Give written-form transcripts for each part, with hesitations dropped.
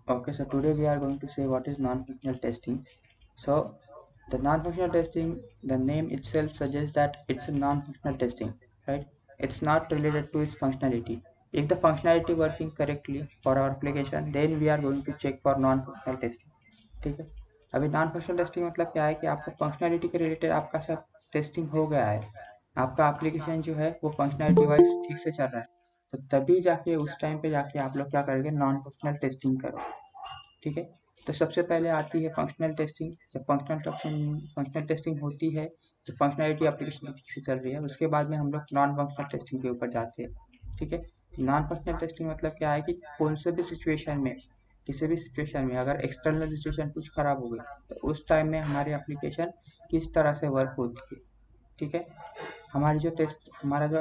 Okay, so today we are going to say what is non-functional testing. So the non-functional testing, the name itself suggests that it's a non-functional testing, right? It's not related to its functionality. If the functionality working correctly for our application, then we are going to check for non-functional testing. ठीक है. अभी non functional testing मतलब क्या है कि आपको functionality के related आपका सब टेस्टिंग हो गया है, आपका एप्लीकेशन जो है वो फंक्शनैलिटी वाइज ठीक से चल रहा है, तो तभी जाके उस टाइम पे जाके आप लोग क्या करेंगे, नॉन फंक्शनल टेस्टिंग करो. ठीक है. तो सबसे पहले आती है फंक्शनल टेस्टिंग. जब फंक्शनल टेस्टिंग होती है, जो फंक्शनैलिटी एप्लीकेशन की ठीक से चल रही है, उसके बाद में हम लोग नॉन फंक्शनल टेस्टिंग के ऊपर जाते हैं. ठीक है. नॉन फंक्शनल टेस्टिंग मतलब क्या है कि कौन से भी सिचुएशन में, किसी भी सिचुएशन में अगर एक्सटर्नल सिचुएशन कुछ खराब हो गई, तो उस टाइम में हमारी एप्लीकेशन किस तरह से वर्क होती है. ठीक है. हमारी जो टेस्ट हमारा जो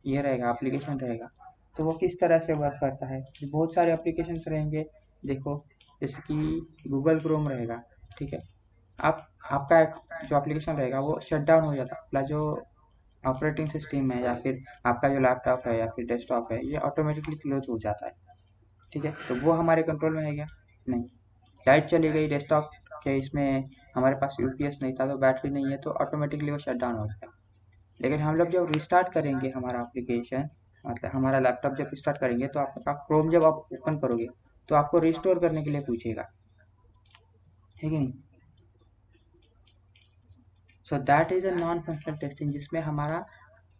ये रहेगा, एप्लीकेशन रहेगा, तो वो किस तरह से वर्क करता है. बहुत सारे एप्लीकेशन रहेंगे. देखो, जैसे कि गूगल क्रोम रहेगा. ठीक है. आप आपका जो एप्लीकेशन रहेगा वो शट डाउन हो जाता है, अपना जो ऑपरेटिंग सिस्टम है या फिर आपका जो लैपटॉप है या फिर डेस्कटॉप है, ये ऑटोमेटिकली क्लोज हो जाता है. ठीक है. तो वो हमारे कंट्रोल में है क्या? नहीं. लाइट चली गई डेस्कटॉप के, इसमें हमारे पास यूपीएस नहीं था, तो बैटरी नहीं है, तो ऑटोमेटिकली वो शट डाउन हो गया. लेकिन हम लोग जब रिस्टार्ट करेंगे हमारा एप्लीकेशन, मतलब हमारा लैपटॉप जब स्टार्ट करेंगे, तो आपका क्रोम जब आप ओपन करोगे तो आपको रिस्टोर करने के लिए पूछेगा, है कि नहीं. सो that is a non functional testing, जिसमें हमारा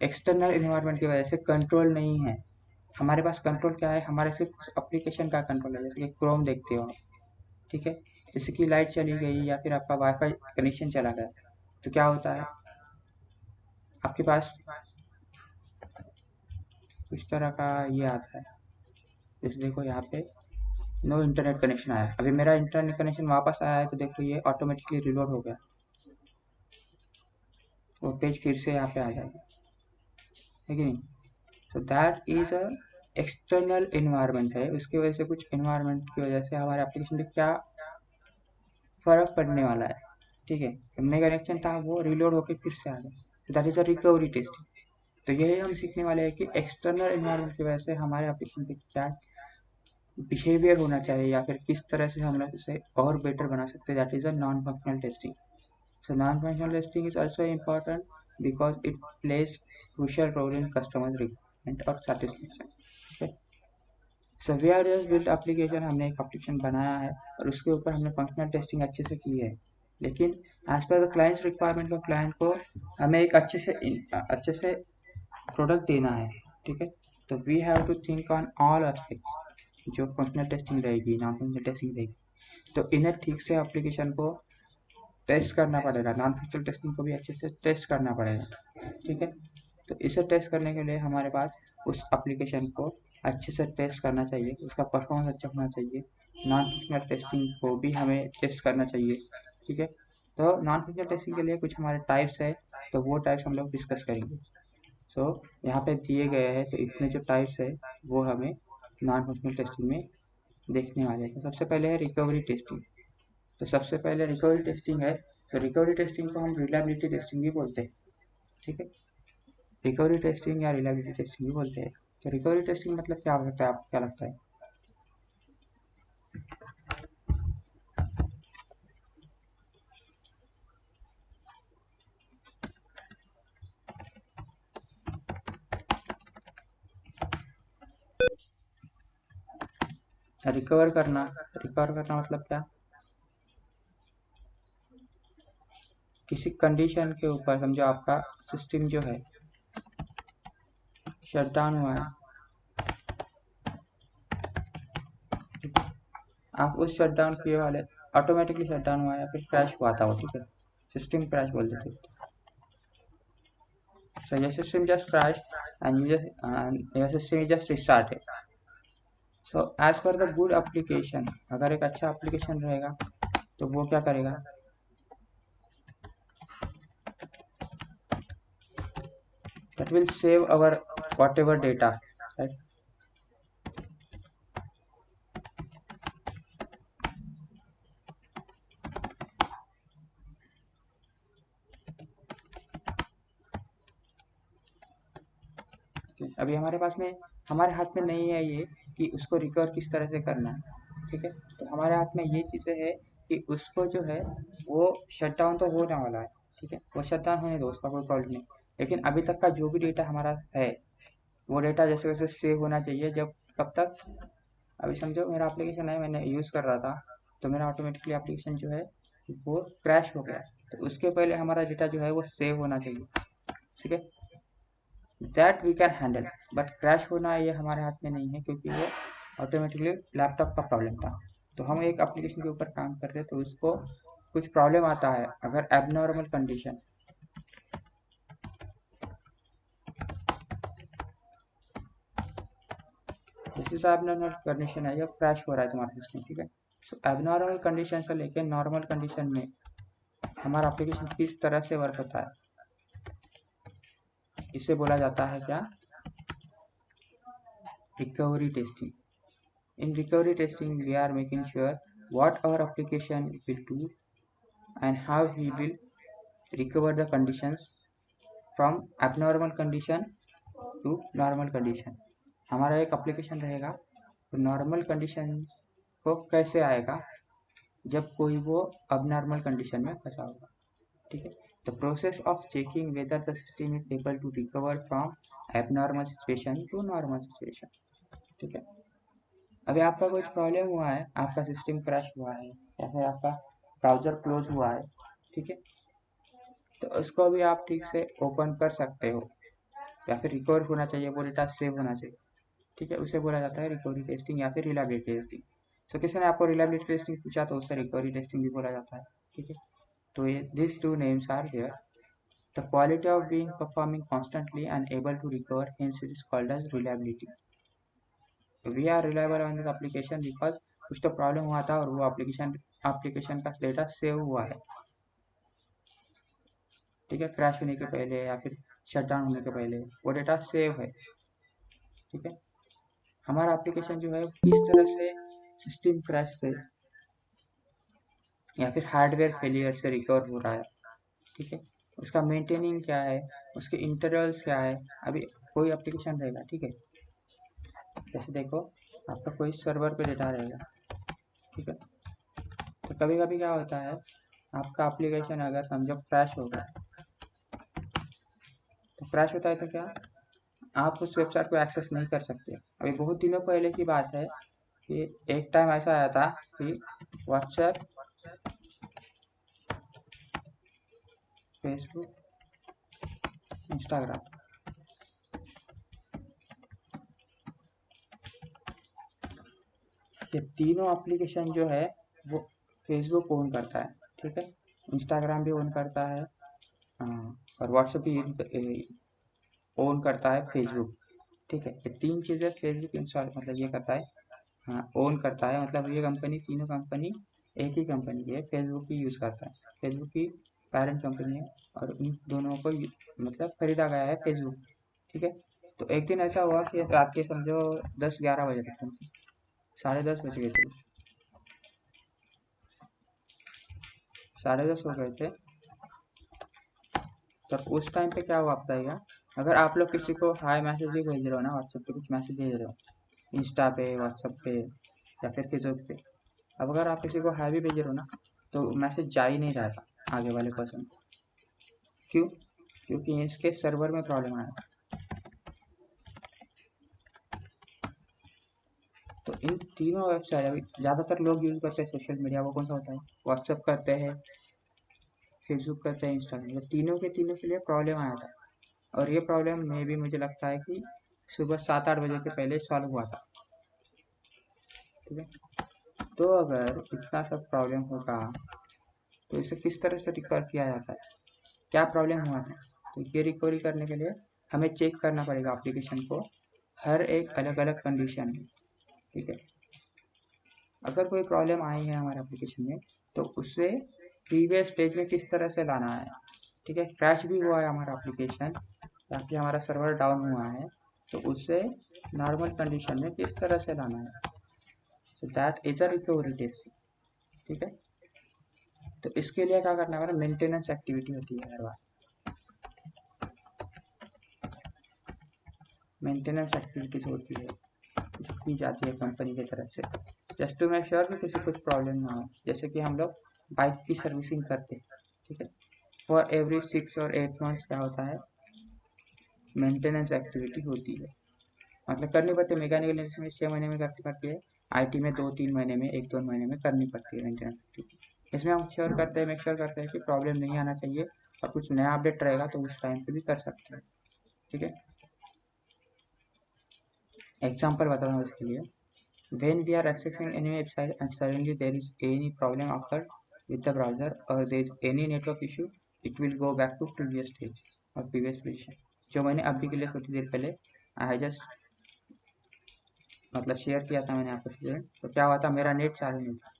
एक्सटर्नल इन्वायरमेंट की वजह से कंट्रोल नहीं है. हमारे पास कंट्रोल क्या है, हमारे सिर्फ उस एप्लीकेशन का कंट्रोल है. जैसे कि क्रोम देखते हो आप. ठीक है. जैसे कि लाइट चली गई या फिर आपका वाईफाई कनेक्शन चला गया, तो क्या होता है, आपके पास कुछ तरह का ये आता है. जैसे देखो यहाँ पे नो इंटरनेट कनेक्शन आया, अभी मेरा इंटरनेट कनेक्शन वापस आया है, तो देखो ये ऑटोमेटिकली रिलोड हो गया, वो पेज फिर से यहाँ पे आ जाएगा, है कि नहीं. तो that is a external environment है, उसकी वजह से कुछ इन्वायरमेंट की वजह से हमारे एप्लीकेशन पे क्या फर्क पड़ने वाला है. ठीक है. मेरा कनेक्शन था वो रिलोड होकर फिर से आ गया, that is a recovery test. तो यही हम सीखने वाले हैं कि एक्सटर्नल इन्वायरमेंट की वजह से हमारे एप्लीकेशन पे क्या बिहेवियर होना चाहिए, या फिर किस तरह से हम लोग उसे और बेटर बना सकते हैं. That is a non functional testing. So non-functional testing is also important because it plays crucial role in customer requirement और satisfaction. Okay. So we are just build application, हमने एक application बनाया है और उसके ऊपर हमने functional testing अच्छे से की है, लेकिन as per the client's requirement को client को हमें एक अच्छे से प्रोडक्ट देना है. ठीक है. तो we have to think on all aspects. जो फंक्शनल टेस्टिंग रहेगी, नॉन फंक्शनल टेस्टिंग रहेगी, तो इन्हें ठीक से एप्लीकेशन को टेस्ट करना पड़ेगा, नॉन फंक्शनल टेस्टिंग को भी अच्छे से टेस्ट करना पड़ेगा. ठीक है. तो इसे टेस्ट करने के लिए हमारे पास उस एप्लीकेशन को अच्छे से टेस्ट करना चाहिए, उसका परफॉर्मेंस अच्छा होना चाहिए. नॉन फंक्शनल टेस्टिंग को भी हमें टेस्ट करना चाहिए. ठीक है. तो नॉन फंक्शनल टेस्टिंग के लिए कुछ हमारे टाइप्स है, तो वो टाइप्स हम लोग डिस्कस करेंगे. सो यहाँ पे दिए गए हैं, तो इतने जो टाइप्स है वो हमें नॉन फंक्शनल टेस्टिंग में देखने वाले हैं. तो सबसे पहले है रिकवरी टेस्टिंग. तो सबसे पहले रिकवरी टेस्टिंग है. तो रिकवरी टेस्टिंग को हम रिलायबिलिटी टेस्टिंग भी बोलते हैं. ठीक है. रिकवरी टेस्टिंग या रिलायबिलिटी टेस्टिंग भी बोलते हैं. तो रिकवरी टेस्टिंग मतलब क्या होता है, आपको क्या लगता है? रिकवर करना मतलब क्या, किसी कंडीशन के ऊपर, समझो आपका सिस्टम जो है शट डाउन हुआ है, आप उस शट डाउन किए वाले ऑटोमेटिकली शट डाउन हुआ या फिर क्रैश हुआ था वो. ठीक है. सिस्टम क्रैश बोल देते हैं. So your system just crashed and your system is just restarted. So as per the good application, अगर एक अच्छा application रहेगा तो वो क्या करेगा, that will save our whatever data, right? अभी हमारे पास में, हमारे हाथ में नहीं है ये कि उसको रिकवर किस तरह से करना है. ठीक है। तो हमारे हाथ में ये चीज़ें है कि उसको जो है वो शट डाउन तो होने वाला है, ठीक है, वो शट डाउन होने दो, उसका कोई प्रॉब्लम नहीं। लेकिन अभी तक का जो भी डेटा हमारा है वो डेटा जैसे वैसे सेव होना चाहिए। जब कब तक, अभी समझो मेरा एप्लीकेशन है, मैंने यूज़ कर रहा था, तो मेरा ऑटोमेटिकली एप्लीकेशन जो है वो क्रैश हो गया, तो उसके पहले हमारा डेटा जो है वो सेव होना चाहिए, ठीक है। That we can handle, but crash होना ये हमारे हाथ में नहीं है, क्योंकि वो ऑटोमेटिकली लैपटॉप का प्रॉब्लम था। तो हम एक एप्लीकेशन के ऊपर काम कर रहे हैं, तो उसको कुछ प्रॉब्लम आता है अगर abnormal condition, this is abnormal condition है, ये क्रैश हो रहा है तुम्हारा सिस्टम, ठीक है। सो एबनॉर्मल कंडीशन से लेके नॉर्मल कंडीशन में हमारा एप्लीकेशन किस तरह से वर्क होता है, इसे बोला जाता है क्या, recovery testing. In recovery testing, we are making sure what our application will do and how we will recover the conditions from abnormal condition to normal condition। हमारा एक एप्लीकेशन रहेगा तो नॉर्मल कंडीशन को कैसे आएगा जब कोई वो अबनॉर्मल कंडीशन में फंसा होगा, ठीक है। The process of checking whether the system is able to recover from abnormal situation to normal situation, ठीक है। अभी आपका कुछ प्रॉब्लम हुआ है, आपका सिस्टम क्रैश हुआ है या फिर आपका ब्राउज़र क्लोज हुआ है, ठीक है, तो उसको भी आप ठीक से ओपन कर सकते हो, या फिर रिकवर होना चाहिए, वो डेटा सेव होना चाहिए, ठीक है। उसे बोला जाता है रिकवरी टेस्टिंग या फिर रिलायबिलिटी टेस्टिंग। तो किसी ने आपको रिलायबिलिटी टेस्टिंग पूछा तो उससे रिकवरी टेस्टिंग भी बोला जाता है, ठीक है। तो ये this two names are there. The quality of being performing constantly and able to recover hence it is called as reliability. We are reliable on this application because कुछ तो प्रॉब्लम हुआ था और वो एप्लीकेशन का डेटा सेव हुआ है, ठीक है, क्रैश होने के पहले या फिर शट डाउन होने के पहले वो डेटा सेव है, ठीक है। हमारा एप्लीकेशन जो है किस तरह से सिस्टम क्रैश से या फिर हार्डवेयर फेलियर से रिकवर हो रहा है, ठीक है, उसका मेंटेनिंग क्या है, उसके इंटरवल्स क्या है। अभी कोई एप्लीकेशन रहेगा, ठीक है, जैसे देखो आपका कोई सर्वर पे डेटा रहेगा, ठीक है, तो कभी कभी क्या होता है आपका एप्लीकेशन अगर समझो क्रैश हो गया, तो क्रैश होता है तो क्या, आप उस वेबसाइट को एक्सेस नहीं कर सकते। अभी बहुत दिनों पहले की बात है कि एक टाइम ऐसा आया था कि व्हाट्सएप, फेसबुक, इंस्टाग्राम, ये तीनों एप्लीकेशन जो है वो फेसबुक ओन करता है, ठीक है, इंस्टाग्राम भी ओन करता है, और व्हाट्सएप भी ओन करता है फेसबुक, ठीक है। ये तीन चीज़ें फेसबुक इंस्टॉल मतलब ये करता है, हाँ ओन करता है, मतलब ये कंपनी, तीनों कंपनी एक ही कंपनी की है, फेसबुक की यूज़ करता है, फेसबुक की पेरेंट कंपनी है, और इन दोनों को मतलब खरीदा गया है फेसबुक, ठीक है। तो एक दिन ऐसा हुआ कि रात के समझो 10-11 बजे तक, 10:30 बज गए थे, 10:30 हो गए थे। तो उस टाइम पे क्या हुआ बताइएगा, अगर आप लोग किसी को हाई मैसेज भी भेज रहे हो ना, व्हाट्सएप पे कुछ मैसेज भेज रहे हो, इंस्टा पे, व्हाट्सएप पे या फिर फेसबुक पे, अब अगर आप किसी को हाई भी भेज रहे हो ना, तो मैसेज जा ही नहीं रहा था आगे वाले पर्सन को, क्यों, क्योंकि इसके सर्वर में प्रॉब्लम आया था। तो इन तीनों वेबसाइट अभी ज़्यादातर लोग यूज़ करते हैं सोशल मीडिया, वो कौन सा होता है, व्हाट्सएप करते हैं, फेसबुक करते हैं, इंस्टाग्राम, ये तीनों के लिए प्रॉब्लम आया था। और ये प्रॉब्लम में भी मुझे लगता है कि सुबह 7-8 बजे के पहले सॉल्व हुआ था, ठीक है। तो अगर इतना सब प्रॉब्लम होगा तो इसे किस तरह से रिकवर किया जाता है, क्या प्रॉब्लम हुआ था, तो ये रिकवरी करने के लिए हमें चेक करना पड़ेगा एप्लीकेशन को हर एक अलग अलग कंडीशन में, ठीक है। अगर कोई प्रॉब्लम आई है हमारे एप्लीकेशन में तो उसे प्रीवियस स्टेज में किस तरह से लाना है, ठीक है, क्रैश भी हुआ है हमारा एप्लीकेशन या फिर हमारा सर्वर डाउन हुआ है, तो उसे नॉर्मल कंडीशन में किस तरह से लाना है, so that is a recovery test, ठीक है। तो इसके लिए क्या करना है, मेंटेनेंस एक्टिविटी होती है हर बार, मेंटेनेंस एक्टिविटीज होती है जो की जाती है कंपनी की तरफ से, जस्ट टू मेक श्योर कि किसी कुछ प्रॉब्लम ना हो। जैसे कि हम लोग बाइक की सर्विसिंग करते हैं, ठीक है, फॉर एवरी 6 और 8 मंथ्स क्या होता है, मेंटेनेंस एक्टिविटी होती है, मतलब करनी पड़ती है। मैकेनिकल इंजीनियरिंग में 6 महीने में करनी पड़ती है, IT में 2-3 महीने में, 1-2 महीने में करनी पड़ती है मेंटेनेंस एक्टिविटी। इसमें हम श्योर करते हैं, मेक श्योर करते हैं कि प्रॉब्लम नहीं आना चाहिए, और कुछ नया अपडेट रहेगा तो उस टाइम पे भी कर सकते हैं, ठीक है। एग्जाम्पल बताता हूँ इसके लिए। When we are accessing any website and suddenly there is any problem occurred with the browser or there is any network issue, it will go back to previous stage or previous position। जो मैंने अभी के लिए थोड़ी देर पहले I just मतलब share किया था मैंने आपको स्टूडेंट, तो क्या हुआ था, मेरा नेट चालू नहीं था।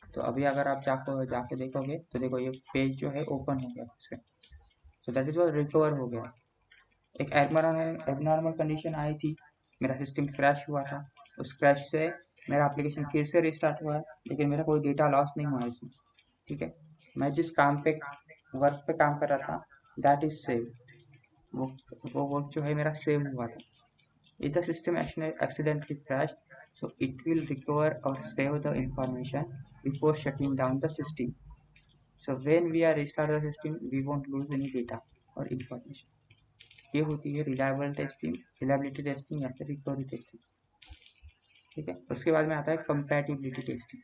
तो अभी अगर आप जाके देखोगे तो देखो ये पेज जो है ओपन हो गया इससे, सो दैट इज वो रिकवर हो गया। एक एबनॉर्मल कंडीशन आई थी, मेरा सिस्टम क्रैश हुआ था, उस क्रैश से मेरा एप्लीकेशन फिर से रिस्टार्ट हुआ है, लेकिन मेरा कोई डेटा लॉस नहीं हुआ इसमें, ठीक है। मैं जिस वर्क पे काम कर रहा था दैट इज सेव, वो वर्क जो है मेरा सेव हुआ था। If the system accidentally crashed, so it will recover or save the information before shutting down the system। So when we are restart the system, we won't lose any data or information। ये होती है reliability testing या फिर recovery testing, ठीक है। उसके बाद में आता है कंपैटिबिलिटी टेस्टिंग,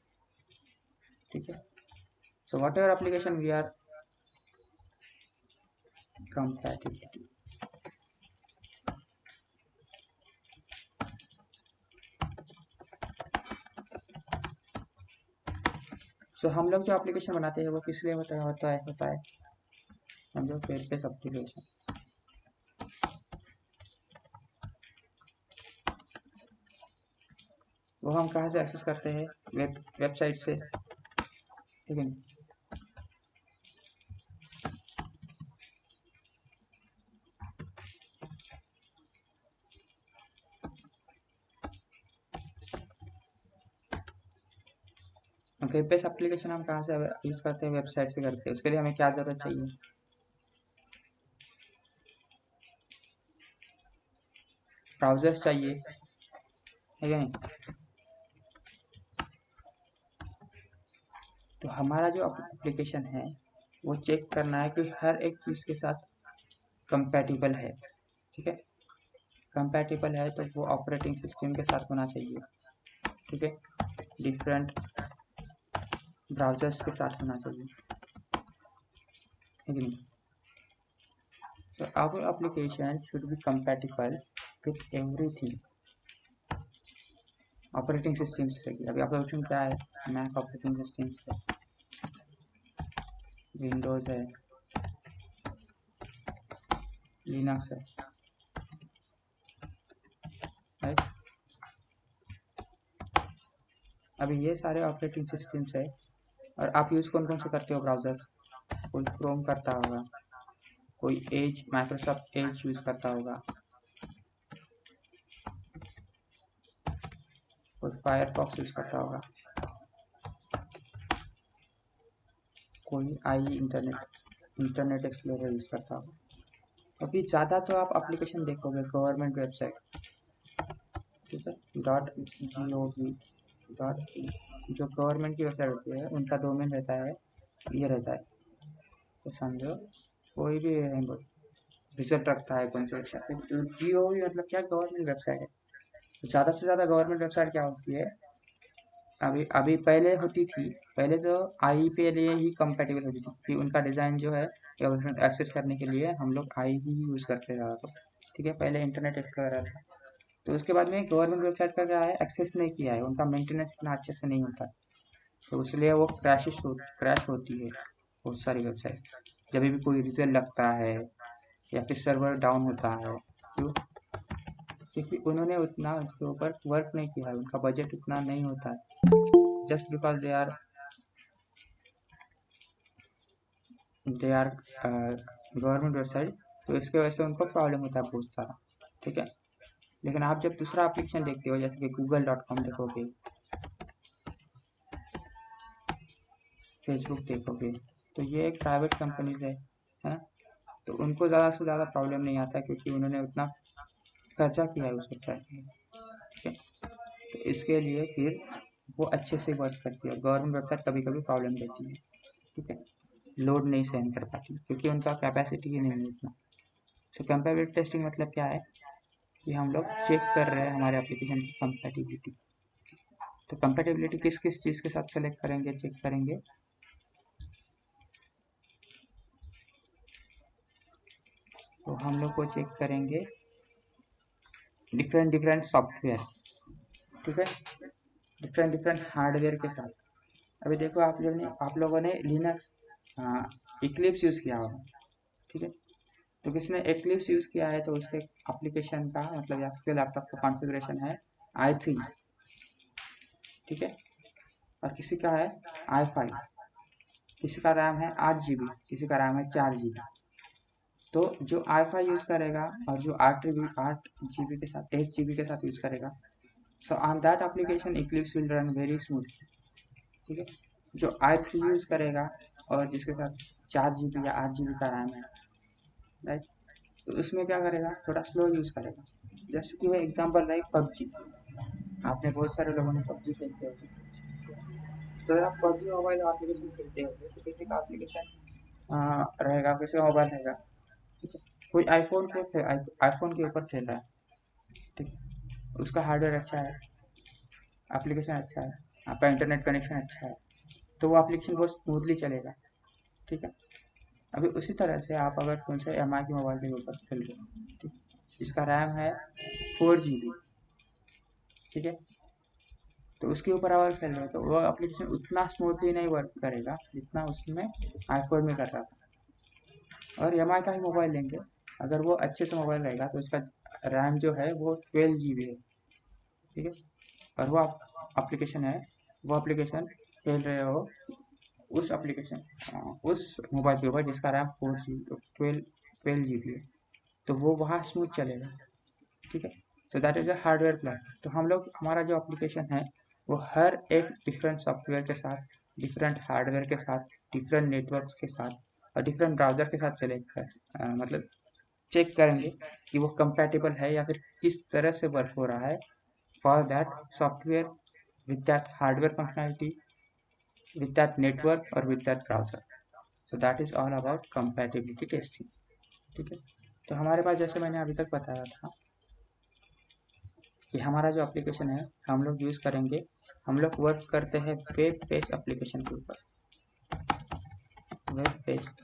ठीक है। So whatever application we are compatibility, so हम लोग जो एप्लीकेशन बनाते हैं वो किस लिए होता है हम लोग वेब बेस्ड एप्लीकेशन, वो हम कहाँ से एक्सेस करते हैं, वेबसाइट से, ठीक है। वेब बेस्ड एप्लीकेशन हम कहाँ से यूज करते हैं, वेबसाइट से करते हैं। उसके लिए हमें क्या जरूरत चाहिए, ब्राउजर्स चाहिए, है क्या नहीं। तो हमारा जो एप्लीकेशन है वो चेक करना है कि हर एक चीज़ के साथ कंपैटिबल है, ठीक है। कंपैटिबल है तो वो ऑपरेटिंग सिस्टम के साथ होना चाहिए, ठीक है, डिफरेंट ब्राउजर्स के साथ होना चाहिए, है कि नहीं। So our application should be compatible with everything। Operating system से अभी ऑपरेटिंग क्या है, मैक ऑपरेटिंग सिस्टम है, विंडोज है, लिनक्स है, राइट। अभी ये सारे ऑपरेटिंग सिस्टम्स है, और आप यूज़ कौन कौन से करते हो ब्राउज़र, कोई क्रोम करता होगा, कोई एज माइक्रोसॉफ्ट एज यूज़ करता होगा, कोई फायरफॉक्स यूज़ करता होगा, कोई आई इंटरनेट एक्सप्लोरर यूज़ करता होगा। अभी ज़्यादा तो आप एप्लीकेशन देखोगे गवर्नमेंट वेबसाइट, ठीक है, .gov जो गवर्नमेंट की वेबसाइट होती है उनका डोमेन रहता है, ये रहता है, तो समझो कोई भी रिजल्ट रखता है कौन सी वेबसाइट, GOV मतलब क्या, गवर्नमेंट वेबसाइट है। तो ज़्यादा से ज़्यादा गवर्नमेंट वेबसाइट क्या होती है, अभी अभी पहले होती थी, पहले तो आई पे लिए ही कंपेटेबल होती थी कि उनका डिज़ाइन जो है एक्सेस करने के लिए हम लोग आई ही यूज़ करते ज़्यादा, तो ठीक है, पहले इंटरनेट एक्सप्लोरर था। तो उसके बाद में गवर्नमेंट वेबसाइट का क्या है, एक्सेस नहीं किया है, उनका मेंटेनेंस इतना अच्छे से नहीं होता, तो इसलिए वो क्रैश होती है बहुत सारी वेबसाइट, जब भी कोई रिजल्ट लगता है या फिर सर्वर डाउन होता है। क्यों, क्योंकि उन्होंने उतना उसके ऊपर वर्क नहीं किया है, उनका बजट उतना नहीं होता है, just because they are government website, तो इसके वजह से उनको प्रॉब्लम होता है बहुत सारा, ठीक है। लेकिन आप जब दूसरा एप्लीकेशन देखते हो जैसे कि google.com देखोगे, फेसबुक देखोगे, तो ये एक प्राइवेट कंपनीज है ना, तो उनको ज़्यादा से ज़्यादा प्रॉब्लम नहीं आता क्योंकि उन्होंने उतना खर्चा किया है उस वेबसाइट में, ठीक है। तो इसके लिए फिर वो अच्छे से वर्क करती है। गवर्नमेंट वेबसाइट कभी कभी प्रॉब्लम देती है, ठीक है, लोड नहीं सहन कर पाती क्योंकि उनका कैपेसिटी ही नहीं है उतना। सो कंपेरेबिलिटी टेस्टिंग मतलब क्या है कि हम लोग चेक कर रहे हैं हमारे एप्लीकेशन की कंपैटिबिलिटी। तो कंपैटिबिलिटी किस किस चीज़ के साथ सेलेक्ट करेंगे, चेक करेंगे? तो हम लोग को चेक करेंगे डिफरेंट डिफरेंट सॉफ्टवेयर, ठीक है, डिफरेंट डिफरेंट हार्डवेयर के साथ। अभी देखो आप लोगों ने लिनक्स इक्लिप्स यूज़ किया होगा, ठीक है। तो किसने एक्लिप्स यूज़ किया है तो उसके एप्लीकेशन का मतलब आपके लैपटॉप का कॉन्फ़िगरेशन है i3, ठीक है, और किसी का है i5, किसी का रैम है 8 GB, किसी का रैम है 4 GB। तो जो i5 यूज़ करेगा और जो 8 GB के साथ 8 GB के साथ यूज़ करेगा, so on that application Eclipse will run very smoothly, ठीक है। जो i3 यूज़ करेगा और जिसके साथ 4 GB या 8 GB का रैम है, राइट, तो उसमें क्या करेगा, थोड़ा स्लो यूज़ करेगा। जस्ट कि एग्जाम्पल लाइक पबजी, आपने बहुत सारे लोगों ने पबजी खेलते होते, तो अगर आप पबजी मोबाइल एप्लीकेशन खेलते होते तो किसी का एप्लीकेशन रहेगा, किसी का मोबाइल रहेगा, ठीक है, कोई आईफोन के ऊपर खेल रहा है, ठीक है, उसका हार्डवेयर अच्छा है, एप्लीकेशन अच्छा है, आपका इंटरनेट कनेक्शन अच्छा है, तो वो एप्लीकेशन बहुत स्मूथली चलेगा, ठीक है। अभी उसी तरह से आप अगर कौन से एम आई के मोबाइल के ऊपर खेल रहे हो, ठीक, जिसका रैम है 4 GB, ठीक है, तो उसके ऊपर अगर खेल रहे हो तो वो एप्लीकेशन उतना स्मूथली नहीं वर्क करेगा जितना उसमें आईफोन में कर रहा था। और एम आई का ही मोबाइल लेंगे, अगर वो अच्छे से मोबाइल रहेगा तो उसका रैम जो है वो 12 GB है, ठीक है, और वो एप्लीकेशन है, वो एप्लीकेशन खेल रहे हो उस एप्लीकेशन उस मोबाइल के ऊपर जिसका रैम 4 GB 12 GB है, तो वो वहाँ स्मूथ चलेगा, ठीक है। So that is a hardware plus. तो हम लोग हमारा जो एप्लीकेशन है वो हर एक डिफरेंट सॉफ्टवेयर के साथ, डिफरेंट हार्डवेयर के साथ, डिफरेंट नेटवर्क्स के साथ और डिफरेंट ब्राउज़र के साथ चलेगा, मतलब चेक करेंगे कि वो कंपैटिबल है या फिर किस तरह से वर्क हो रहा है for that software with that hardware functionality, with that network और with that browser. So that is all about compatibility testing, ठीक है। तो हमारे पास जैसे मैंने अभी तक बताया था कि हमारा जो एप्लीकेशन है हम लोग यूज़ करेंगे, हम लोग वर्क करते हैं वेब बेस्ड एप्लीकेशन के ऊपर, वेब बेस्ड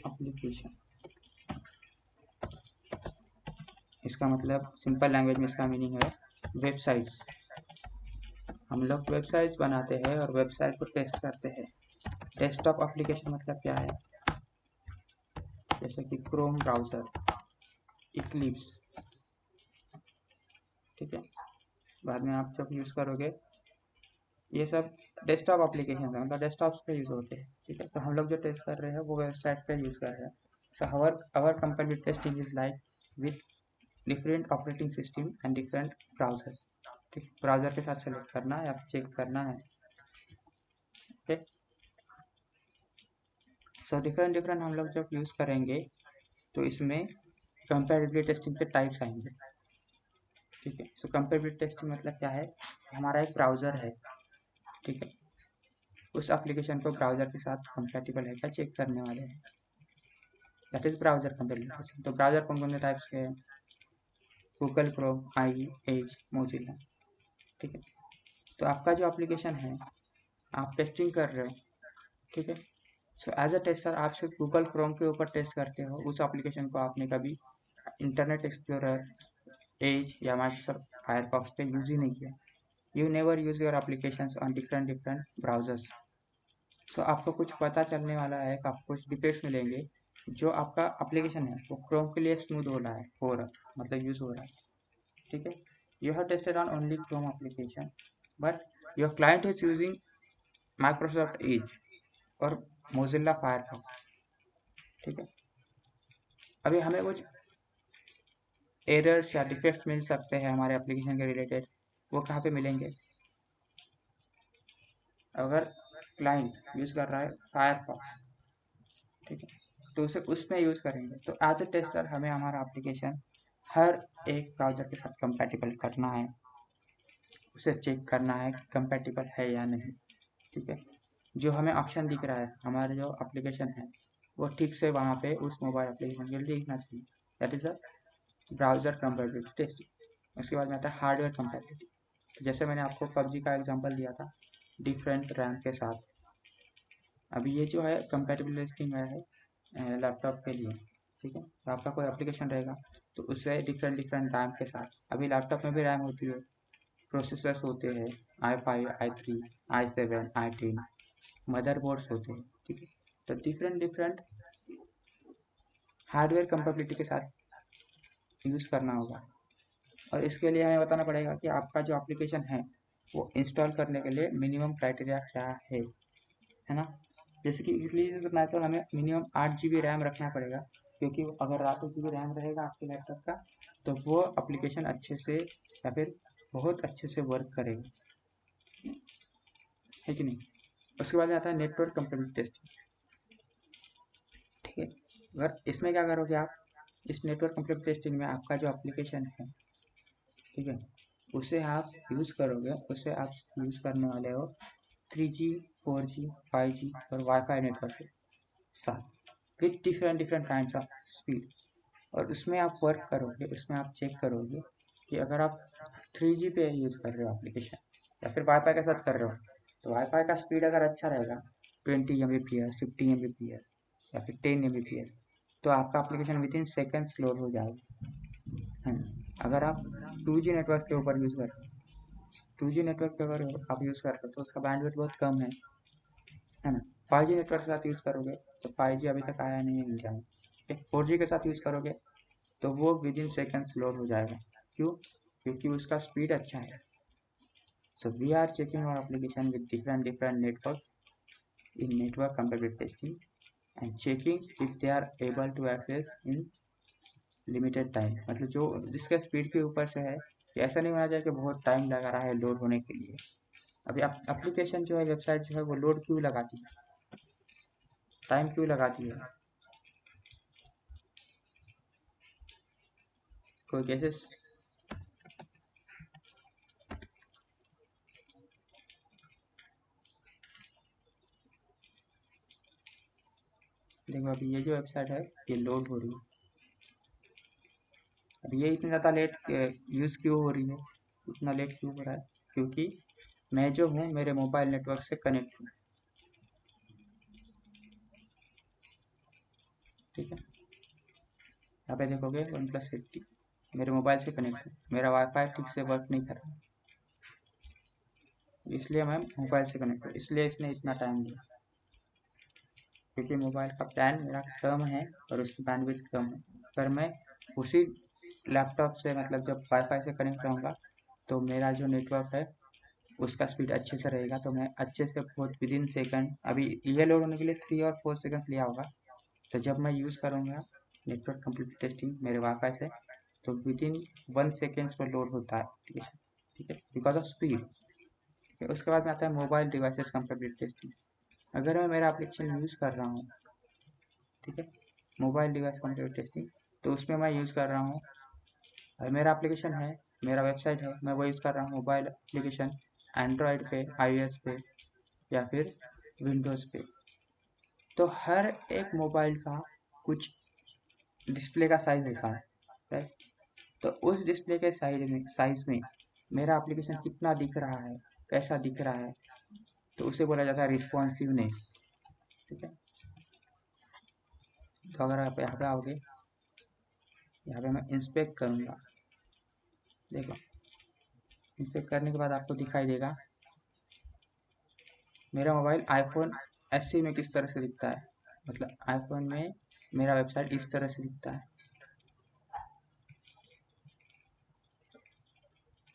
एप्लीकेशन। इसका मतलब सिंपल लैंग्वेज में इसका मीनिंग है वेबसाइट्स। हम लोग वेबसाइट्स बनाते हैं और वेबसाइट को टेस्ट करते हैं। डेस्कटॉप एप्लीकेशन मतलब क्या है, जैसे कि क्रोम ब्राउज़र, इक्लिप्स, ठीक है, बाद में आप जब यूज़ करोगे ये सब डेस्कटॉप एप्लीकेशन है, मतलब डेस्कटॉप्स पे यूज़ होते हैं, ठीक है। तो हम लोग जो टेस्ट कर रहे हैं वो वेबसाइट पे यूज़ कर रहे हैं। सो our comparative testing is like with different operating system and different browsers, ठीक, ब्राउज़र के साथ सेलेक्ट करना है या चेक करना है, ठीक। सो डिफरेंट डिफरेंट हम लोग जब यूज़ करेंगे तो इसमें कंपेरेटिव टेस्टिंग के टाइप्स आएंगे, ठीक है। सो कंपेरेटिव टेस्टिंग मतलब क्या है, हमारा एक ब्राउज़र है, ठीक है, उस एप्लीकेशन को ब्राउज़र के साथ कंपैटिबल है क्या चेक करने वाले हैं, that is browser comparative testing. तो ब्राउज़र कौन कौन से टाइप्स के हैं, गूगल क्रोम, आई, एज, मोजिला, ठीक है। तो आपका जो एप्लीकेशन है आप टेस्टिंग कर रहे हो, ठीक है। सो एज अ टेस्टर आप सिर्फ गूगल क्रोम के ऊपर टेस्ट करते हो, उस एप्लीकेशन को आपने कभी इंटरनेट एक्सप्लोरर, एज या माइक्रोसॉफ्ट फायरफॉक्स पे यूज़ ही नहीं किया। You never use your applications on different different browsers. So आपको कुछ पता चलने वाला है कि आपको कुछ डिफेक्ट्स मिलेंगे, जो आपका एप्लीकेशन है वो क्रोम के लिए स्मूथ हो रहा मतलब यूज़ हो रहा है, ठीक है। You have tested on only Chrome application but your client is using Microsoft Edge और मोजिल्ला फायरफॉक्स, ठीक है। अभी हमें कुछ एरर्स या डिफेक्ट्स मिल सकते हैं हमारे एप्लीकेशन के रिलेटेड, वो कहाँ पे मिलेंगे, अगर क्लाइंट यूज़ कर रहा है फायरफॉक्स, ठीक है, तो उसे उसमें यूज़ करेंगे। तो एज ए टेस्टर हमें हमारा एप्लीकेशन हर एक ब्राउज़र के साथ कंपैटिबल करना है, उसे चेक करना है कि कंपैटिबल है या नहीं। ठीक है, जो हमें ऑप्शन दिख रहा है हमारे जो एप्लीकेशन है वो ठीक से वहाँ पे उस मोबाइल एप्लीकेशन के लिए दिखना चाहिए। That is a browser compatibility testing. उसके बाद में आता है हार्डवेयर कंपैटिबिलिटी। तो जैसे मैंने आपको पबजी का एग्जांपल दिया था डिफरेंट रैम के साथ, अभी ये जो है कंपैटिबिलिटी टेस्टिंग है लैपटॉप के लिए। ठीक है, तो आपका कोई एप्लीकेशन रहेगा तो उससे डिफरेंट रैम के साथ, अभी लैपटॉप में भी रैम होती है, प्रोसेसर्स होते हैं i5 i3 i7 i10, motherboards होते हैं। ठीक है, तो डिफरेंट हार्डवेयर कंपैटिबिलिटी के साथ यूज़ करना होगा। और इसके लिए हमें बताना पड़ेगा कि आपका जो एप्लीकेशन है वो इंस्टॉल करने के लिए मिनिमम क्राइटेरिया क्या है ना। जैसे कि इसलिए करना तो हमें मिनिमम 8 GB रैम रखना पड़ेगा, क्योंकि अगर 8 GB रैम रहेगा आपके लैपटॉप का तो वो एप्लीकेशन अच्छे से या फिर बहुत अच्छे से वर्क करेगा, है कि नहीं। उसके बाद आता है नेटवर्क कंपैटिबिलिटी टेस्टिंग। ठीक है, अगर इसमें क्या करोगे आप, इस नेटवर्क कंपैटिबिलिटी टेस्टिंग में आपका जो एप्लीकेशन है, ठीक है, उसे आप यूज़ करोगे, उसे आप यूज़ करने वाले हो 3G 4G 5G और वाईफाई नेटवर्क के साथ with different kinds of speed. और उसमें आप वर्क करोगे, उसमें आप चेक करोगे कि अगर आप 3G पे यूज़ कर रहे हो एप्लीकेशन या फिर वाईफाई के साथ कर रहे हो, तो वाईफाई का स्पीड अगर अच्छा रहेगा 20 Mbps 50 Mbps या फिर 10 Mbps, तो आपका application with in seconds load हो जाएगा, है ना। अगर आप 2G नेटवर्क के ऊपर यूज़ कर रहे हो, 2G नेटवर्क पे अगर आप यूज़ कर रहे हो तो उसका बैंडविड्थ बहुत कम है ना। 5G नेटवर्क के साथ यूज़ करोगे तो 5G अभी तक आया नहीं है इंडिया में। 4G के साथ यूज़ करोगे तो वो विद इन सेकेंड्स लोड हो जाएगा। क्यों? क्योंकि उसका स्पीड अच्छा है। So we are checking our application with different network in network compatibility testing and checking if they are able to access in limited time. मतलब जो जिसका स्पीड के ऊपर से है कि ऐसा नहीं होना चाहिए कि बहुत टाइम लगा रहा है लोड होने के लिए। अभी एप्लीकेशन जो है, वेबसाइट जो है वो लोड क्यों लगाती है, टाइम क्यों लगाती है, कोई केसेस। देखो अभी ये जो वेबसाइट है ये लोड हो रही है, अब ये इतनी ज़्यादा लेट यूज़ क्यों हो रही है, इतना लेट क्यों हो रहा है, क्योंकि मैं जो हूँ मेरे मोबाइल नेटवर्क से कनेक्ट हूँ। ठीक है, यहाँ पे देखोगे OnePlus 80 मेरे मोबाइल से कनेक्ट हूँ, मेरा वाईफाई ठीक से वर्क नहीं कर रहा, इसलिए मैं मोबाइल से कनेक्ट हूँ, इसलिए इसने इतना टाइम लिया, क्योंकि मोबाइल का प्लान मेरा कम है और उसकी बैंडविड्थ कम है। अगर मैं उसी लैपटॉप से मतलब जब वाईफाई से कनेक्ट रहूँगा तो मेरा जो नेटवर्क है उसका स्पीड अच्छे से रहेगा, तो मैं अच्छे से बहुत विद इन सेकेंड, अभी ये लोड होने के लिए 3 और 4 सेकंड लिया होगा, तो जब मैं यूज़ करूँगा नेटवर्क कंप्लीट टेस्टिंग मेरे वाईफाई से तो विद इन 1 सेकेंड्स पर लोड होता है एप्लीकेशन। ठीक है, बिकॉज ऑफ स्पीड। ठीक है, उसके बाद में आता है मोबाइल डिवाइसेस कंपेटिबिलिटी टेस्टिंग। अगर मैं मेरा एप्लीकेशन यूज़ कर रहा हूँ, ठीक है, मोबाइल डिवाइस कंपेटिबिलिटी टेस्टिंग, तो उसमें मैं यूज़ कर रहा हूँ, मेरा एप्लीकेशन है, मेरा वेबसाइट है, मैं वो यूज़ कर रहा हूँ मोबाइल एप्लीकेशन एंड्रॉयड पे, iOS पे या फिर विंडोज़ पे। तो हर एक मोबाइल का कुछ डिस्प्ले का साइज होता है, राइट। तो उस डिस्प्ले के साइज में मेरा एप्लीकेशन कितना दिख रहा है, कैसा दिख रहा है, तो उसे बोला जाता है रिस्पॉन्सिवनेस। ठीक है, तो अगर आप यहाँ पे आओगे, यहाँ पे मैं इंस्पेक्ट करूँगा, देखो इंस्पेक्ट करने के बाद आपको दिखाई देगा मेरा मोबाइल आईफोन SE में किस तरह से दिखता है, मतलब आईफोन में मेरा वेबसाइट इस तरह से दिखता है।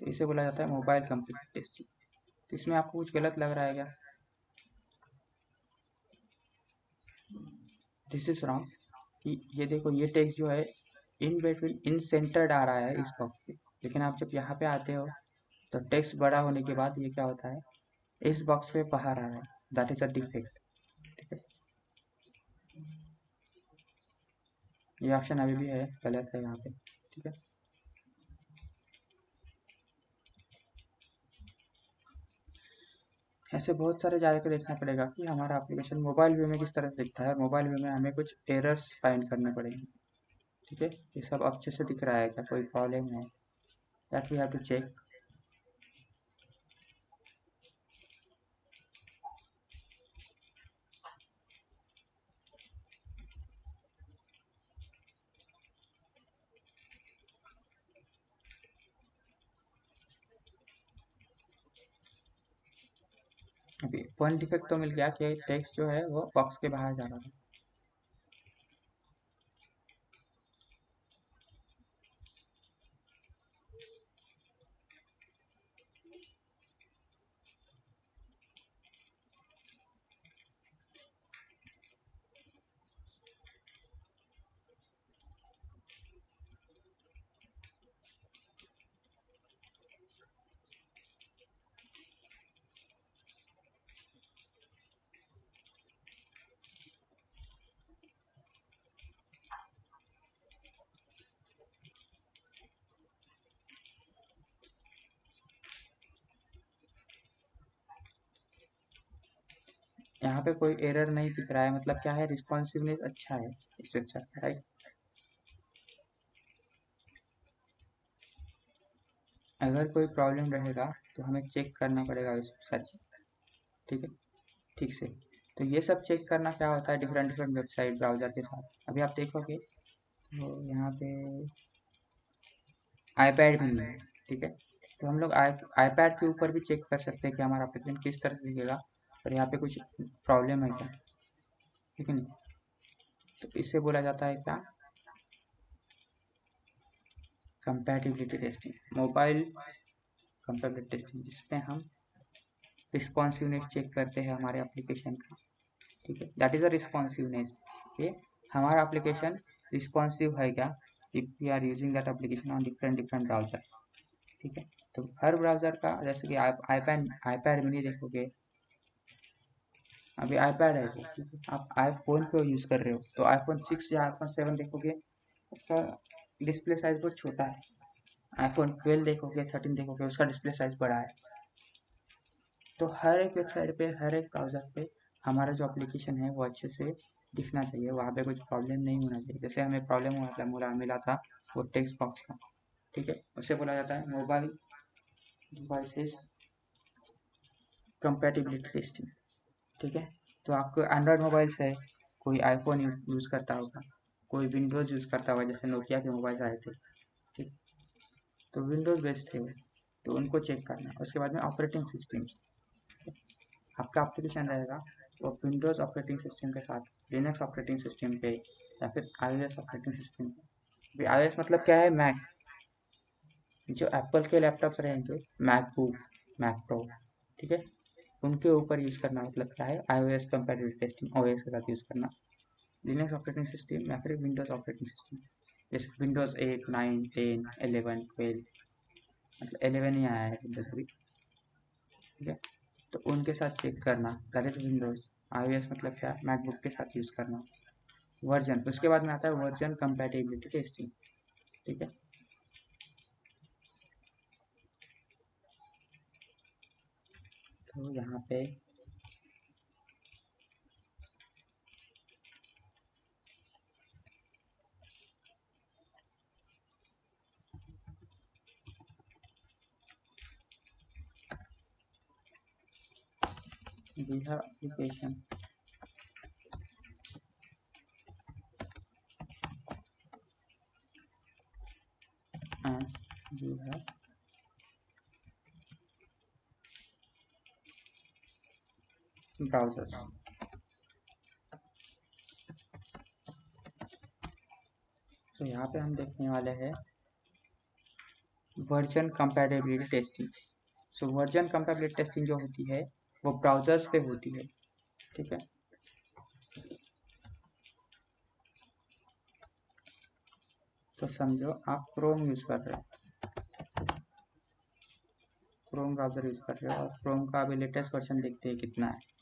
तो इसे बोला जाता है मोबाइल कंप्लीट टेस्टिंग। तो इसमें आपको कुछ गलत लग रहा है क्या, दिस इज रॉन्ग। कि ये देखो ये टेक्स्ट जो है इन बिटवीन इन सेंटर्ड आ रहा है इस बॉक्स पे, लेकिन आप जब यहाँ पे आते हो तो टेक्स्ट बड़ा होने के बाद ये क्या होता है, इस बॉक्स पे बाहर आ रहा है, दैट इज अ डिफेक्ट। ठीक है, ये ऑप्शन अभी भी है, गलत है यहाँ पे। ठीक है, ऐसे बहुत सारे जाकर देखना पड़ेगा कि हमारा एप्लीकेशन मोबाइल व्यू में किस तरह से दिखता है। मोबाइल व्यू में हमें कुछ एरर्स फाइंड करने पड़ेंगे। ठीक है, ये सब अच्छे से दिख रहा है क्या, कोई प्रॉब्लम है, that we have to check. अभी वन डिफेक्ट तो मिल गया कि टेक्स्ट जो है वो बॉक्स के बाहर जा रहा था। यहाँ पे कोई एरर नहीं दिख रहा है, मतलब क्या है, रिस्पॉन्सिवनेस अच्छा है इस वेबसाइट का, राइट। अगर कोई प्रॉब्लम रहेगा तो हमें चेक करना पड़ेगा इस वेबसाइट, ठीक है, ठीक से। तो ये सब चेक करना क्या होता है डिफरेंट डिफरेंट वेबसाइट ब्राउज़र के साथ। अभी आप देखोगे तो यहाँ पे आईपैड भी है, ठीक है। तो हम लोग आईपैड के ऊपर भी चेक कर सकते हैं कि हमारा एप्लीकेशन किस तरह से दिखेगा और यहाँ पे कुछ प्रॉब्लम है क्या, ठीक है नहीं। तो इससे बोला जाता है क्या, compatibility testing, mobile compatibility testing, जिसमें हम रिस्पॉन्सिवनेस चेक करते हैं हमारे एप्लीकेशन का, ठीक है। दैट इज़ अ रिस्पॉन्सिवनेस, कि हमारा एप्लीकेशन रिस्पॉन्सिव है क्या, if we are using that application on different different browser, ठीक है। तो हर ब्राउज़र का, जैसे कि आईपैड मिनी देखोगे, अभी आईपैड है वो, ठीक है। आप आईफोन को यूज़ कर रहे हो तो आईफोन 6 या आईफोन 7 देखोगे, उसका डिस्प्ले साइज बहुत छोटा है। आईफोन 12 देखोगे, 13 देखोगे, उसका डिस्प्ले साइज बड़ा है। तो हर एक वेबसाइट पे, हर एक ब्राउज़र पे हमारा जो एप्लीकेशन है वो अच्छे से दिखना चाहिए, वहाँ पे कुछ प्रॉब्लम नहीं होना चाहिए। जैसे हमें प्रॉब्लम हुआ था, मिला था वो टेक्स्ट बॉक्स का, ठीक है। उसे बोला जाता है मोबाइल डिवाइसेस कंपैटिबिलिटी टेस्टिंग, ठीक है। तो आपको एंड्रॉयड मोबाइल्स है, कोई आईफोन यूज़ करता होगा, कोई विंडोज़ यूज़ करता होगा, जैसे नोकिया के मोबाइल आए थे, ठीक। तो विंडोज़ बेस्ड है वो, तो उनको चेक करना। उसके बाद में ऑपरेटिंग सिस्टम, आपका एप्लीकेशन रहेगा वो विंडोज़ ऑपरेटिंग सिस्टम के साथ लिनक्स ऑपरेटिंग सिस्टम पे या फिर iOS ऑपरेटिंग सिस्टम पे। iOS मतलब क्या है, मैक। जो एप्पल के लैपटॉप्स रहेंगे, मैकबुक, मैक प्रो, ठीक है, उनके ऊपर यूज़ करना मतलब क्या है, iOS कंपैटिबिलिटी टेस्टिंग ओएस के साथ यूज़ करना। लिनक्स ऑपरेटिंग सिस्टम या फिर विंडोज़ ऑपरेटिंग सिस्टम, जैसे विंडोज़ 8, 9, 10, 11, 12, मतलब 11 ही आया है विंडोज़ अभी, ठीक है। तो उनके साथ चेक करना, दैट इज विंडोज़। iOS मतलब क्या, मैकबुक के साथ यूज़ करना। वर्जन, उसके बाद में आता है वर्जन कंपैटिबिलिटी टेस्टिंग, ठीक है। तो यहाँ पे we have application and we have browsers। तो यहाँ पे हम देखने वाले हैं वर्जन कंपैटिबिलिटी टेस्टिंग। सो वर्जन कंपैटिबिलिटी टेस्टिंग जो होती है वो ब्राउजर्स पे होती है, ठीक है। तो समझो आप क्रोम यूज़ कर रहे हो, क्रोम ब्राउज़र यूज़ कर रहे हो और क्रोम का अभी लेटेस्ट वर्जन देखते हैं कितना है।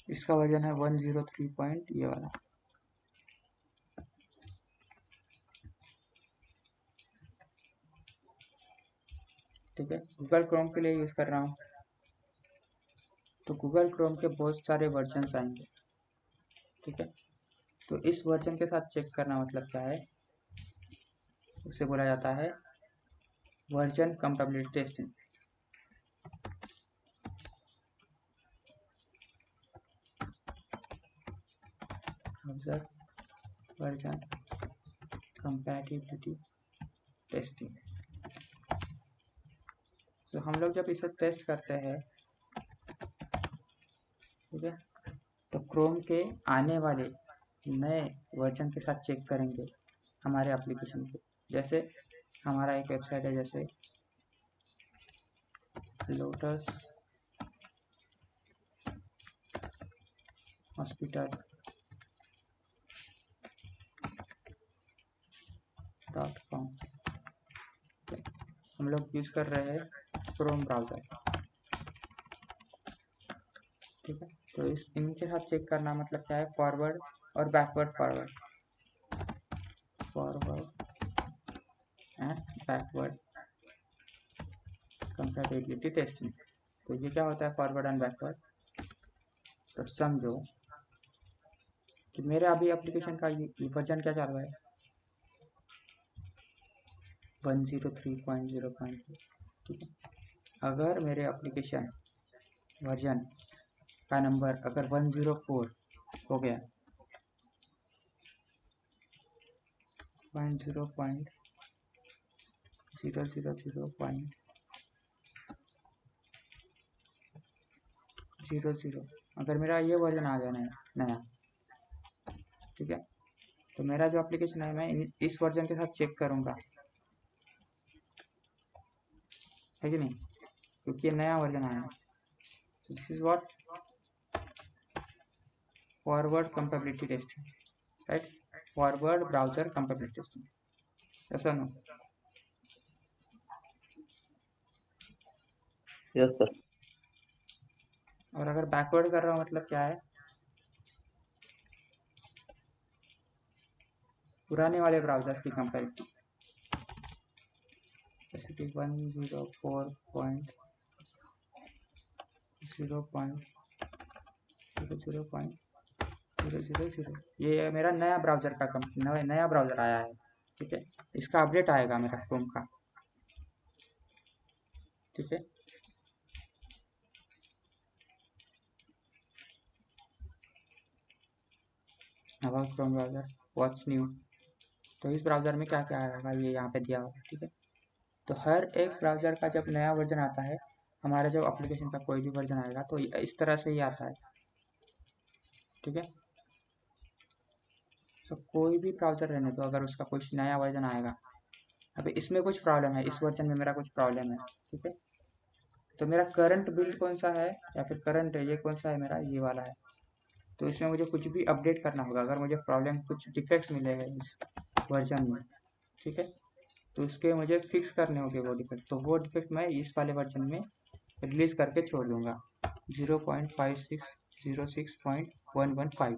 इसका वर्जन है 103 पॉइंट ये वाला, ठीक है। गूगल क्रोम के लिए यूज़ कर रहा हूँ, तो गूगल क्रोम के बहुत सारे वर्जन्स आएंगे, ठीक है। तो इस वर्जन के साथ चेक करना मतलब क्या है, उसे बोला जाता है version compatibility testing. Version compatibility testing. तो हम लोग जब इसे टेस्ट करते हैं, ठीक है, तो क्रोम के आने वाले नए वर्जन के साथ चेक करेंगे हमारे एप्लीकेशन के। जैसे हमारा एक वेबसाइट है, जैसे लोटस hospital.com, हम लोग यूज कर रहे हैं क्रोम ब्राउज़र, ठीक है। तो इस इनके साथ चेक करना मतलब क्या है, फॉरवर्ड और backward and backward compatibility testing. तो ये क्या होता है फॉरवर्ड एंड बैकवर्ड, तो समझो कि मेरे अभी एप्लीकेशन का ये वर्जन क्या चल रहा है, 103.0.2, ठीक है। अगर मेरे एप्लीकेशन वर्जन का नंबर अगर 104 हो गया, 10.0.000, अगर मेरा ये वर्जन आ गया नया, ठीक है, तो मेरा जो एप्लीकेशन है मैं इस वर्जन के साथ चेक करूँगा, है कि नहीं, क्योंकि ये नया वर्जन आया है। This is what forward compatibility testing, right, forward browser compatibility testing, ऐसा ना। Yes sir. और अगर बैकवर्ड कर रहा हूँ मतलब क्या है, पुराने वाले ब्राउजर्स की कंपैरिजन, जैसे कि 104.0.0.000, ये मेरा नया ब्राउजर का नया ब्राउजर आया है, ठीक है। इसका अपडेट आएगा मेरा क्रोम का, ठीक है। About Chrome browser, what's new, तो इस ब्राउजर में क्या क्या आएगा ये यहाँ पे दिया होगा, ठीक है। तो हर एक ब्राउजर का जब नया वर्जन आता है, हमारे जो एप्लीकेशन का कोई भी वर्जन आएगा तो इस तरह से ही आता है, ठीक है। तो कोई भी ब्राउजर रहने दो, अगर उसका कुछ नया वर्जन आएगा, अभी इसमें कुछ प्रॉब्लम है, इस वर्जन में मेरा कुछ प्रॉब्लम है, ठीक है। तो मेरा करंट बिल्ड कौन सा है, या फिर करंट ये कौन सा है, मेरा ये वाला है। तो इसमें मुझे कुछ भी अपडेट करना होगा, अगर मुझे प्रॉब्लम कुछ डिफेक्ट्स मिलेगा इस वर्जन में, ठीक है, तो उसके मुझे फिक्स करने होंगे वो डिफेक्ट। तो वो डिफेक्ट मैं इस वाले वर्जन में रिलीज करके छोड़ दूंगा 0.5606.115।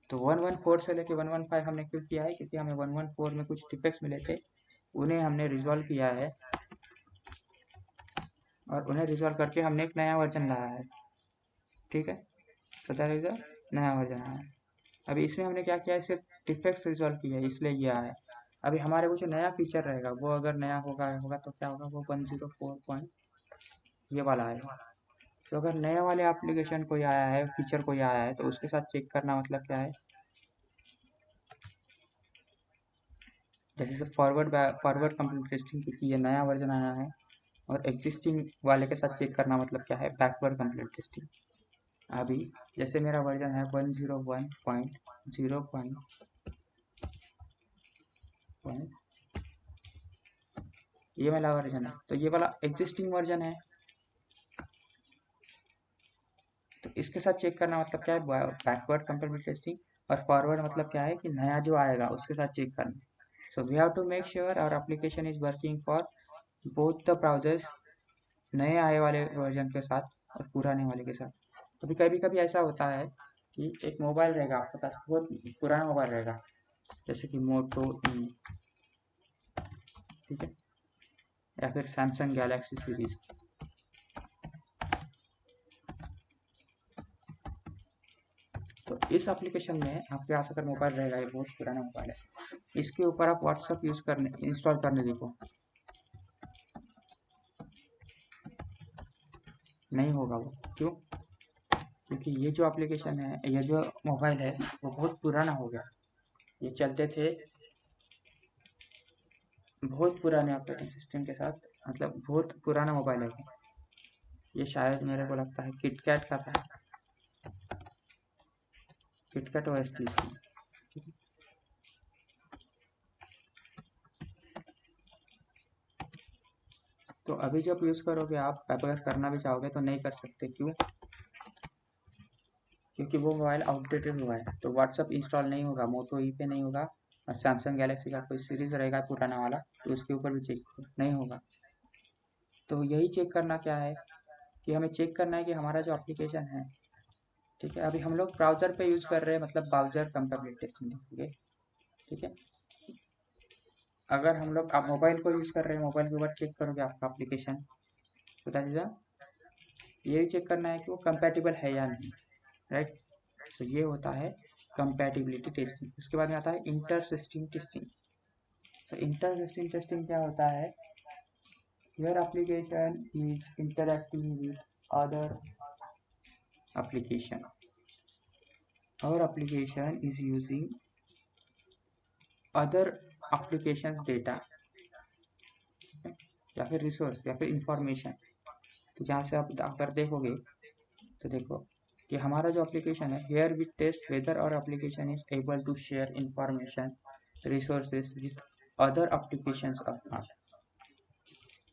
तो 114 से लेके 115 हमने क्यों किया है, क्योंकि हमें 114 में कुछ डिफेक्ट्स मिले थे, उन्हें हमने रिजॉल्व किया है, और उन्हें रिजॉल्व करके हमने एक नया वर्जन लाया है, ठीक है। तो दैट इज अ नया वर्जन आया है। अभी इसमें हमने क्या किया है, सिर्फ डिफेक्ट्स रिजॉल्व किया है, इसलिए ये आया है। अभी हमारे को जो नया फीचर रहेगा वो अगर नया होगा तो क्या होगा, वो 104 पॉइंट ये वाला आएगा। तो अगर नए वाले एप्लीकेशन कोई आया है, फीचर कोई आया है, तो उसके साथ चेक करना मतलब क्या है, जैसे फॉरवर्ड कंप्लीट टेस्टिंग, क्योंकि ये नया वर्जन आया है, और एग्जिस्टिंग वाले के साथ चेक करना मतलब क्या है, बैकवर्ड कंप्लीट टेस्टिंग। अभी जैसे मेरा वर्जन है 101.0. ये वाला वर्जन है, तो ये वाला एग्जिस्टिंग वर्जन है, तो इसके साथ चेक करना मतलब क्या है, बैकवर्ड कंपैटिबिलिटी टेस्टिंग। और फॉरवर्ड मतलब क्या है कि नया जो आएगा उसके साथ चेक करना। So we have to make sure our application is working for both the browsers, नए आए वाले वर्जन के साथ और पुराने वाले के साथ। कभी कभी कभी ऐसा होता है कि एक मोबाइल रहेगा आपके पास, बहुत पुराना मोबाइल रहेगा, जैसे कि मोटो ई, ठीक है, या फिर सैमसंग गैलेक्सी सीरीज। तो इस एप्लीकेशन में आपके पास अगर मोबाइल रहेगा, ये बहुत पुराना मोबाइल है, इसके ऊपर आप व्हाट्सअप यूज़ करने इंस्टॉल करने देखो, नहीं होगा वो। क्यों? क्योंकि ये जो एप्लीकेशन है, ये जो मोबाइल है, वो बहुत पुराना हो गया। ये चलते थे बहुत पुराने ऑपरेटिंग सिस्टम के साथ, मतलब बहुत पुराना मोबाइल है ये। शायद मेरे को लगता है किटकैट का था, किटकैट OS थी इसकी। तो अभी जब यूज़ करोगे आप, अगर करना भी चाहोगे तो नहीं कर सकते। क्यों? क्योंकि वो मोबाइल आउटडेटेड हुआ है, तो व्हाट्सअप इंस्टॉल नहीं होगा, मोटो ई पे नहीं होगा, और सैमसंग गैलेक्सी का कोई सीरीज रहेगा पुराना वाला तो उसके ऊपर भी चेक नहीं होगा। तो यही चेक करना क्या है कि हमें चेक करना है कि हमारा जो एप्लीकेशन है, ठीक है, अभी हम लोग ब्राउज़र पे यूज़ कर रहे हैं, मतलब ब्राउज़र कंपेटिबिलिटी टेस्टिंग देखेंगे, ठीक है। अगर हम लोग आप मोबाइल को यूज़ कर रहे हैं, मोबाइल के ऊपर चेक करोगे आपका एप्लीकेशन, तो दैट इज ये चेक करना है कि वो कंपैटिबल है या नहीं, राइट। तो ये होता है कंपैटिबिलिटी टेस्टिंग। उसके बाद में आता है इंटर सिस्टम टेस्टिंग। तो इंटर सिस्टम टेस्टिंग क्या होता है? Your application is interacting with other application, our application is using other applications data या फिर रिसोर्स या फिर इंफॉर्मेशन। तो जहाँ से आप अगर देखोगे तो देखो कि हमारा जो एप्लीकेशन है, here we test whether our application is able to share information resources with other applications of not.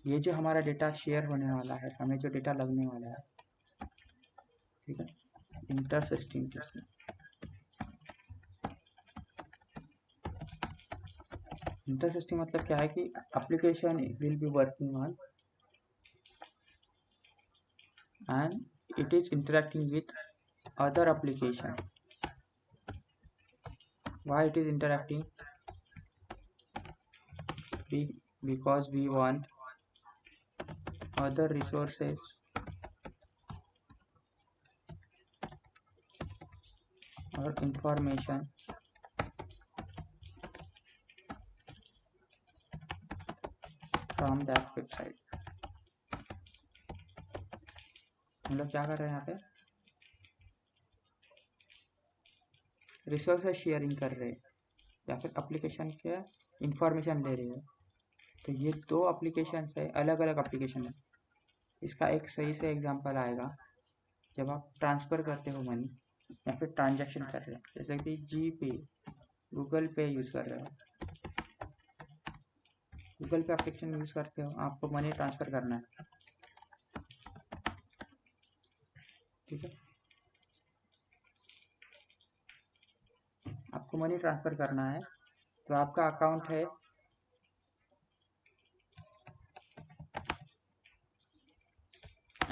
ये जो हमारा डेटा शेयर होने वाला है, हमें जो डेटा लगने वाला है, ठीक है, inter system testing. Inter system मतलब क्या है कि application will be working on and it is interacting with other application. Why it is interacting? Because we want other resources or information from that website. हम लोग क्या कर रहे हैं यहाँ पे? रिसोर्सेज शेयरिंग कर रहे हैं या फिर एप्लीकेशन के इंफॉर्मेशन ले रहे हैं। तो ये दो एप्लीकेशन है, अलग अलग एप्लीकेशन है। इसका एक सही से एग्जांपल आएगा जब आप ट्रांसफ़र करते हो मनी या फिर ट्रांजैक्शन कर रहे हो, जैसे कि जी पे, गूगल पे यूज़ कर रहे हो, गूगल पे एप्लीकेशन यूज़ करते हो, आपको मनी ट्रांसफ़र करना है, ठीक है, आपको मनी ट्रांसफ़र करना है। तो आपका अकाउंट है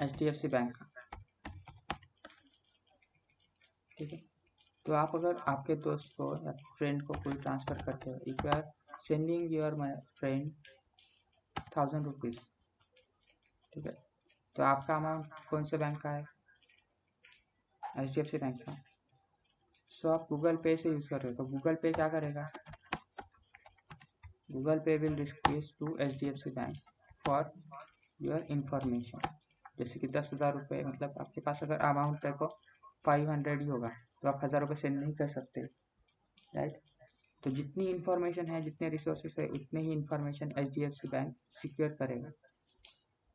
HDFC बैंक का, ठीक है। तो आप अगर आपके दोस्त को या फ्रेंड को कोई ट्रांसफ़र करते हो, if you are sending your my friend 1000 rupees, ठीक है, तो आपका अमाउंट कौन से बैंक का है? HDFC बैंक का। सो आप गूगल पे से यूज़ कर रहे हो, तो गूगल पे क्या करेगा? Google Pay will request to HDFC bank for your information. जैसे कि 10,000 रुपये, मतलब आपके पास अगर अमाउंट देखो 500 ही होगा, तो आप 1000 रुपये सेंड नहीं कर सकते, राइट। तो जितनी इन्फॉर्मेशन है, जितने रिसोर्सेज है, उतने ही इन्फॉर्मेशन HDFC बैंक सिक्योर करेगा,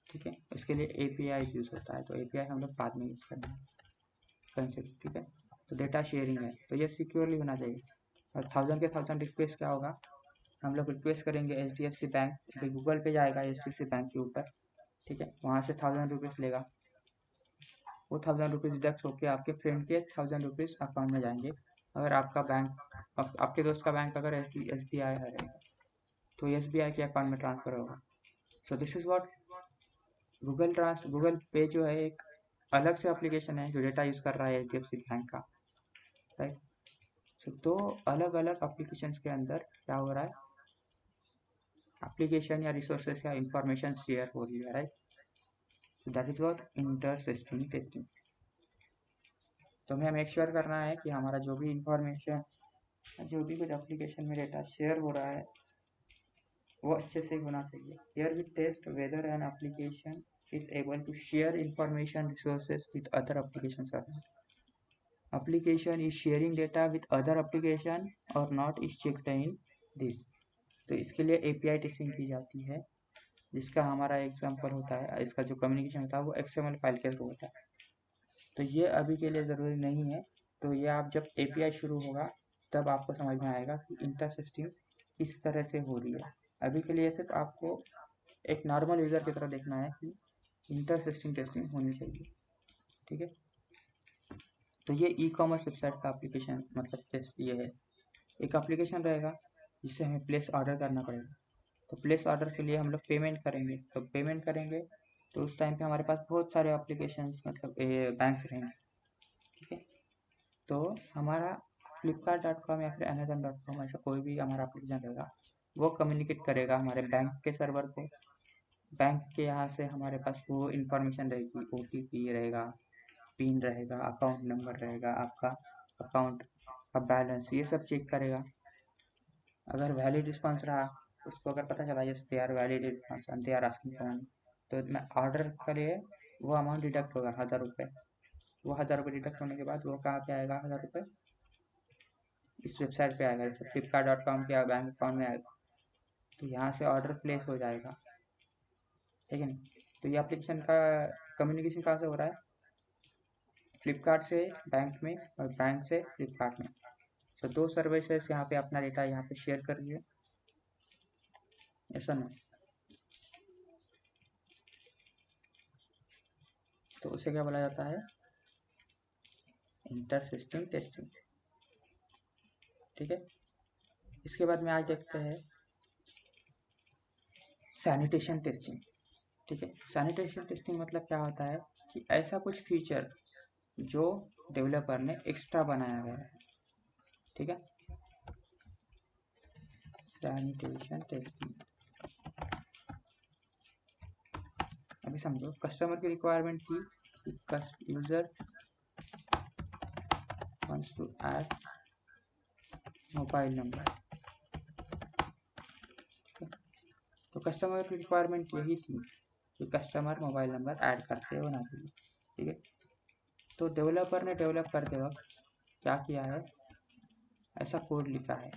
ठीक है। इसके लिए API यूज़ होता है, तो API हम लोग बाद में यूज़ करेंगे कंसेप्ट, ठीक है। तो डेटा शेयरिंग है, तो ये सिक्योरली होना चाहिए। और 1000 के 1000 रिक्वेस्ट क्या होगा? हम लोग रिक्वेस्ट करेंगे HDFC बैंक, फिर गूगल पे जाएगा HDFC बैंक के ऊपर, ठीक है, वहाँ से 1000 रुपीज़ लेगा, वो 1000 रुपीज़ डिडक्ट होकर आपके फ्रेंड के 1000 रुपीज़ अकाउंट में जाएंगे। अगर आपका बैंक आपके दोस्त का बैंक अगर SBI है तो SBI के अकाउंट में ट्रांसफ़र होगा। So this is what Google पे जो है एक अलग से एप्लीकेशन है जो डेटा यूज़ कर रहा है HDFC बैंक का, राइट। सो दो अलग अलग एप्लीकेशंस के अंदर क्या हो रहा है? एप्लीकेशन या रिसोर्सेस या इंफॉर्मेशन शेयर हो रही है, right? That is what inter system testing. तो हमें मेक श्योर करना है कि हमारा जो भी इंफॉर्मेशन, जो भी कुछ एप्लीकेशन में डेटा शेयर हो रहा है वो अच्छे से होना चाहिए। Here we test whether an application is able to share information resources with other applications or not. Application is sharing data with other application or not is checked in this. तो इसके लिए API टेस्टिंग की जाती है, जिसका हमारा example होता है, इसका जो कम्युनिकेशन होता है वो XML फाइल के थ्रू होता है। तो ये अभी के लिए ज़रूरी नहीं है, तो ये आप जब API शुरू होगा तब आपको समझ में आएगा कि इंटर सिस्टम किस तरह से हो रही है। अभी के लिए सिर्फ आपको एक नॉर्मल यूज़र की तरह देखना है कि इंटर सिस्टम टेस्टिंग होनी चाहिए, ठीक है। तो ये ई-कॉमर्स वेबसाइट का एप्लीकेशन मतलब टेस्ट ये है। एक एप्लीकेशन रहेगा जिससे हमें प्लेस ऑर्डर करना पड़ेगा। तो प्लेस ऑर्डर के लिए हम लोग पेमेंट करेंगे, तो पेमेंट करेंगे तो उस टाइम पे हमारे पास बहुत सारे एप्लीकेशंस मतलब बैंक्स रहेंगे, ठीक है। तो हमारा flipkart.com या फिर amazon.com ऐसा कोई भी हमारा एप्लीकेशन रहेगा, वो कम्युनिकेट करेगा हमारे बैंक के सर्वर को। बैंक के यहाँ से हमारे पास वो इन्फॉर्मेशन रहेगी, OTP रहेगा, पिन रहेगा, अकाउंट नंबर रहेगा, आपका अकाउंट का बैलेंस, ये सब चेक करेगा। अगर वैलिड रिस्पॉन्स रहा, उसको अगर पता चला yes they are valid response and they are asking for money, तो मैं ऑर्डर के लिए वो अमाउंट डिडक्ट होगा 1000 रुपये। वो 1000 रुपये डिडक्ट होने के बाद वो कहाँ पे आएगा 1000 रुपये? इस वेबसाइट पे आएगा, जैसे flipkart.com के बैंक अकाउंट में आएगा, तो यहाँ से ऑर्डर प्लेस हो जाएगा, ठीक है ना। तो ये एप्लीकेशन का कम्युनिकेशन कहाँ से हो रहा है? फ्लिपकार्ट से बैंक में और बैंक से फ्लिपकार्ट में। तो दो सर्विसेज यहाँ पे अपना डेटा यहाँ पे शेयर कर रही है, ऐसा ना। तो उसे क्या बोला जाता है? इंटर सिस्टम टेस्टिंग, ठीक है। इसके बाद में आज देखते हैं सैनिटेशन टेस्टिंग, ठीक है। सैनिटेशन टेस्टिंग मतलब क्या होता है कि ऐसा कुछ फीचर जो डेवलपर ने एक्स्ट्रा बनाया गया है, ठीक है। सैनिटेशन टेस्टिंग, अभी समझो कस्टमर की रिक्वायरमेंट थी कि user wants to add mobile number, तो कस्टमर की रिक्वायरमेंट यही थी कि कस्टमर मोबाइल नंबर ऐड करते होना चाहिए, ठीक है। तो डेवलपर ने डेवलप करते वक्त क्या किया है, ऐसा कोड लिखा है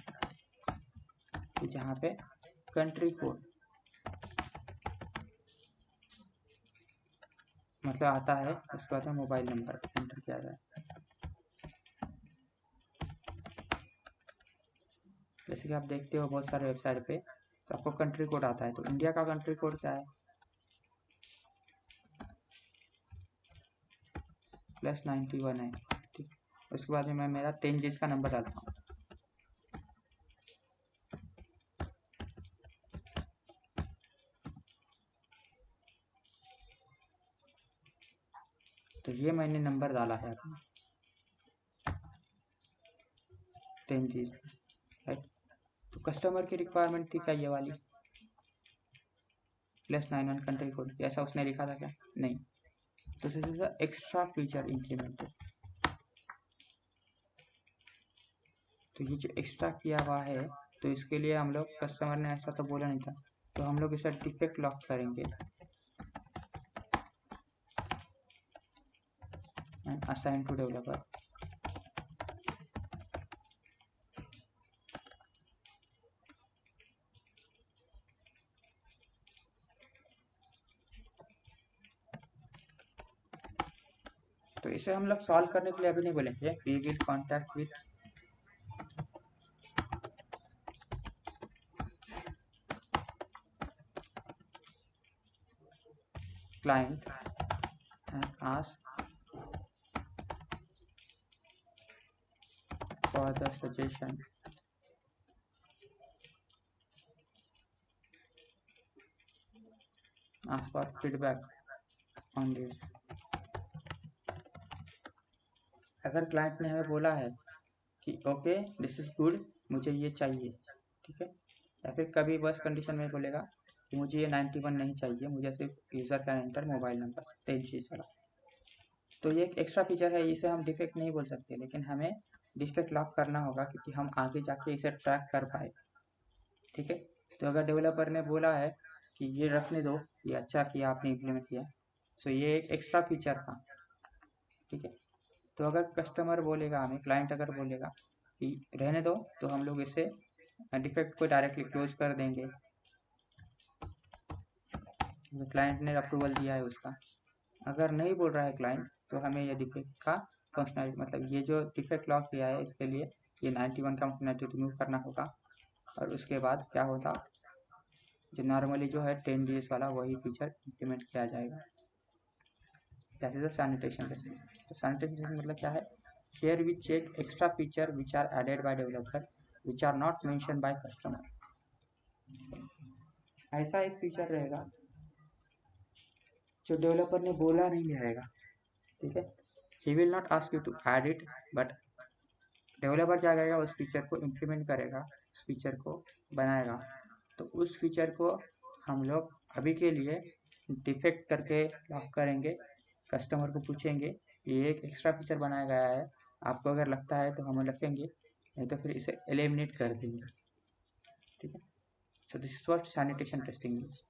कि जहाँ पे कंट्री कोड मतलब आता है, उसके बाद में मोबाइल नंबर एंटर किया जाए। जैसे कि आप देखते हो बहुत सारे वेबसाइट पे तो आपको कंट्री कोड आता है, तो इंडिया का कंट्री कोड क्या है? +91 है, ठीक। उसके बाद में मैं मेरा 10 डिजिट का नंबर डालता हूँ, तो ये मैंने नंबर डाला है अपना 10 डिजिट, राइट। तो कस्टमर की रिक्वायरमेंट थी क्या ये वाली +91 कंट्री कोड, ऐसा उसने लिखा था क्या? नहीं। तो this is the extra feature implemented. तो ये जो एक्स्ट्रा किया हुआ है, तो इसके लिए हम लोग, कस्टमर ने ऐसा तो बोला नहीं था, तो हम लोग इसे डिफेक्ट लॉक करेंगे एंड असाइन टू डेवलपर। तो इसे हम लोग सॉल्व करने के लिए अभी नहीं बोलेंगे, we will contact with client and ask for the suggestion ask for feedback on this। अगर क्लाइंट ने हमें बोला है कि ओके दिस इज गुड, मुझे ये चाहिए, ठीक है, या फिर कभी बस कंडीशन में बोलेगा कि मुझे ये 91 नहीं चाहिए, मुझे सिर्फ user can enter mobile number 3 चीज़ वाला। तो ये एक एक्स्ट्रा फीचर है, इसे हम डिफेक्ट नहीं बोल सकते, लेकिन हमें डिफेक्ट लॉक करना होगा क्योंकि हम आगे जाके इसे ट्रैक कर पाए। ठीक है, तो अगर डेवलपर ने बोला है कि ये रखने दो, ये अच्छा किया आपने इम्प्लीमेंट किया, सो ये एक एक्स्ट्रा फीचर था। ठीक है, तो अगर कस्टमर बोलेगा हमें, क्लाइंट अगर बोलेगा कि रहने दो, तो हम लोग इसे डिफेक्ट को डायरेक्टली क्लोज कर देंगे, क्लाइंट ने अप्रूवल दिया है उसका। अगर नहीं बोल रहा है क्लाइंट, तो हमें ये डिफेक्ट का फंक्शनलिटी, मतलब ये जो डिफेक्ट लॉक किया है इसके लिए ये 91 का फंक्शनलिटी रिमूव करना होगा। और उसके बाद क्या होता, जो नॉर्मली जो है 10 डेज वाला वही फीचर इम्प्लीमेंट किया जाएगा। That is a sanitation testing. तो सैनिटेशन टेस्टिंग मतलब क्या है, here we check extra feature which are added by developer which are not mention by customer. ऐसा एक फीचर रहेगा जो डेवलपर ने बोला नहीं रहेगा। ठीक है, he will not ask you to add it, but developer क्या करेगा, उस फीचर को इम्प्लीमेंट करेगा, उस फीचर को बनाएगा। तो उस फीचर को हम लोग अभी के लिए डिफेक्ट करके लॉक करेंगे, कस्टमर को पूछेंगे ये एक एक्स्ट्रा फीचर बनाया गया है, आपको अगर लगता है तो हम रखेंगे, नहीं तो फिर इसे एलिमिनेट कर देंगे। ठीक है, so this is what sanitation testing is.